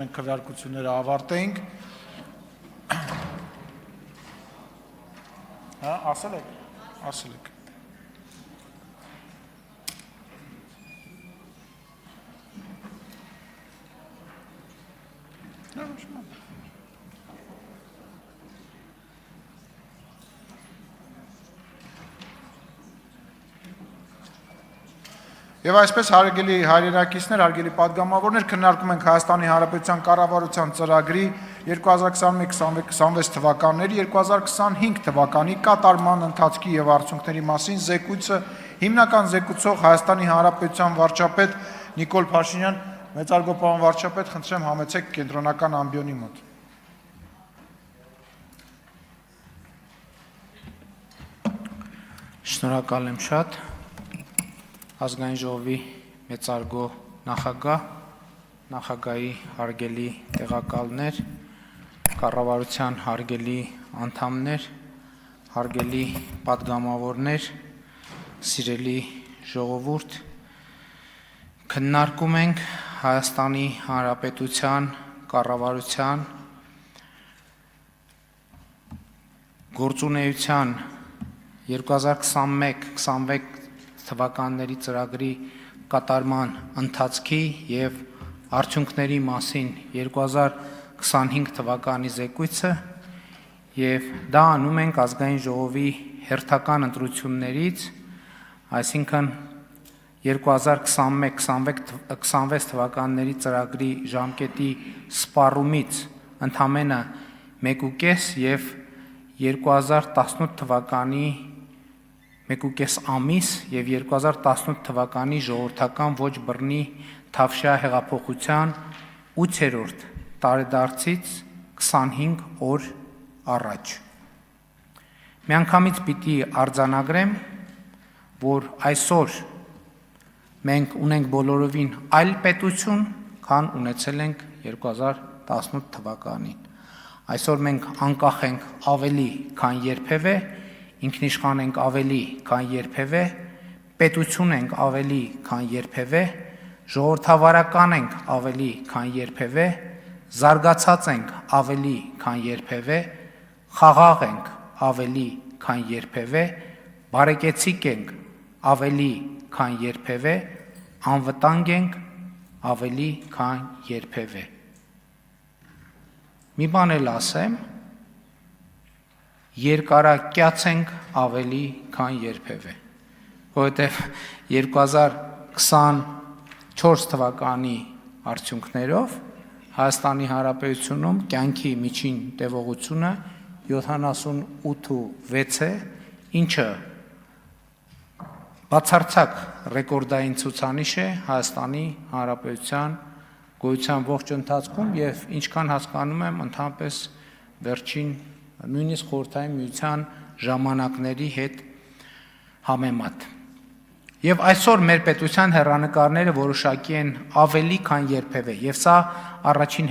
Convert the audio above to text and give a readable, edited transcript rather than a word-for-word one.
Մենք քվեարկությունները ավարտենք։ Հա, ասել եք։ Եվ այսպես հարգելի հայրենակիցներ, հարգելի պատգամավորներ, քննարկում ենք Հայաստանի Հանրապետության կառավարության ծրագրի 2021-26 թվականների 2025 թվականի կատարման ընթացքի եւ արդյունքների մասին զեկույցը հիմնական զեկուցող Հայաստանի Հանրապետության վարչապետ Նիկոլ Փաշինյան, մեծարգո պարոն վարչապետ, խնդրեմ համեցեք կենտրոնական ամբիոնի մոտ։ Շնորհակալ եմ շատ։ Ազգային ժողովի մեծարգո նախագահ, նախագահի հարգելի տեղակալներ, կառավարության հարգելի անդամներ, հարգելի պատգամավորներ, սիրելի ժողովուրդ, քննարկում ենք Հայաստանի Հանրապետության կառավարության գործունեության 2021-26 թվականների ծրագրի կատարման ընթացքի եւ արդյունքների մասին 2025 թվականի զեկույցը եւ դա անում ենք ազգային ժողովի հերթական ընտրություններից, այսինքն 2021-26 թվականների ծրագրի ժամկետի սպառումից ընդամենը 1.5 եւ 2018 թվականի 1.5 ամիս եւ 2018 թվականի ժողովրդական ոչ բռնի Թավշյա հեղափոխության 8-րդ տարեդարձից 25 օր առաջ։ Միանգամից պիտի արձանագրեմ, որ այսօր մենք ունենք բոլորովին այլ պետություն, քան ունեցել ենք 2018 թվականին։ Այսօր մենք անկախ ենք ավելի, քան երբևէ, ինքնիշխան ենք ավելի, քան երբևէ, պետություն ենք ավելի, քան երբևէ, ժողովրդավարական ենք ավելի, քան երբևէ, զարգացած ենք ավելի, քան երբևէ, խաղաղ ենք ավելի, քան երբևէ, բարեկեցիկ ենք ավելի, քան երբևէ, անվտանգ ենք ավելի, քան երբևէ։ Մի բան էլ ասեմ, երկարակյաց ենք ավելի, քան երբևէ, որովհետև 2024 թվականի արդյունքներով Հայաստանի Հանրապետությունում կյանքի միջին տևողությունը 78.6 է, ինչը բացարձակ ռեկորդային ցուցանիշ է Հայաստանի Հանրապետության գոյության ողջ ընթացքում եւ ինչքան հասկանում եմ, ընդհանրապես վերջին նույնիսկ խորհրդային միության ժամանակների հետ համեմատ։ Եվ այսօր մեր պետության հեռանկարները որոշակի են ավելի, քան երբևէ, եւ սա առաջին